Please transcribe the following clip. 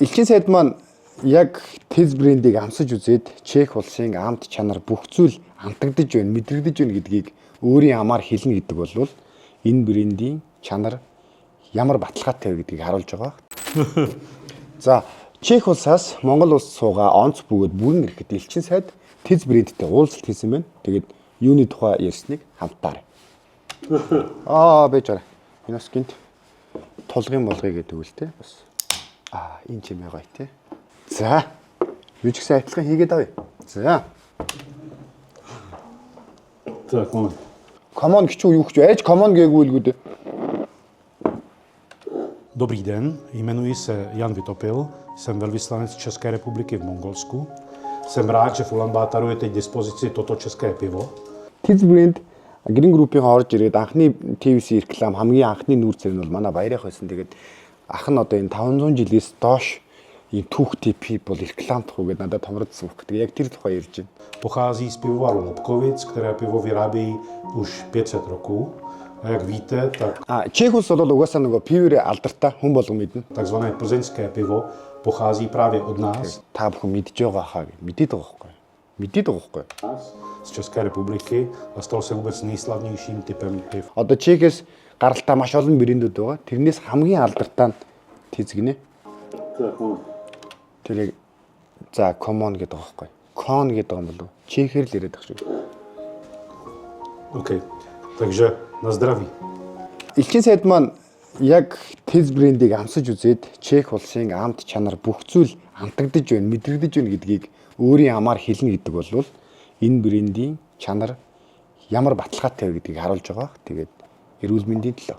Элчин сайд маань яг Tez брендийг амсаж үзээд Чех улсын амт чанар бүх зүйл амтагдж байна, мэдрэгдэж байна гэдгийг өөрийн амаар хэлнэ гэдэг бол энэ брендийн чанар ямар баталгаатай вэ гэдгийг харуулж байгаа. За, Чех улсаас Монгол улс суугаа онц бөгөөд бүгэн ирэхэд элчин сайд Tez брендтэй уулзалт хийсэн байна. Тэгээд юуны тухай ярьсныг хамтдаа. Байж байгаа. Энэ бас гинт тулгын болгоё гэдэг үл тээ бас. Энэ ч юм байгаа тий. За. Юу ч гэсэн адилхан хийгээд авъя. За. За, комон. Комон гэж юу гэж ээж комон гээгүү л гүдэ. Dobrý den, jmenuji se Jan Vytopil, jsem velvyslanec České republiky v Mongolsku. Jsem rád, že v Ulaanbaataru je teď k dispozici toto české pivo. Tez брэнд Green Group-ийн орж ирээд анхны TVC реклам хамгийн анхны нүүр царай нь бол манай Баярах байсан. Тэгээд ах нь одоо энэ 500 жилээс доош ийм түүхтэй people рекламт хуугээд надад томродсон баг. Тэгээд яг тэр тухай ярьж байна. Pochází z pivovaru Lobkovic, které pivo vyrábějí už 500 roků. A jak víte, tak Чех улс бол угаасаа нөгөө пивэрээ алдартай хүн болгон мэднэ. takzvané plzeňské pivo pochází právě od nás. Та бүхэн мэдж байгаа хаа мэдээд байгаа байхгүй. Мэдээд байгаа байхгүй. Z České republiky a stal se vůbec nejslavnějším typem piv. Одоо Чехээс гаралтай маш олон брэндүүд байгаа. Тэрнээс хамгийн алдартай нь Tez гинэ. Тэрийг за common гэдэг байгаа байхгүй. Con гэдэг юм болов. Чехээр л яриад байгаа шүү. OK, takže na zdraví. Элчин сайд маань яг Tez брендийг амсаж үзээд Чех улсын амт чанар бүх зүйл амтагдж байна, мэдрэгдэж байна гэдгийг өөрийн амаар хэлнэ гэдэг бол энэ брендийн чанар ямар баталгаатай вэ гэдгийг харуулж байгаа. Тэгээд эрүүл мэндийн төлөө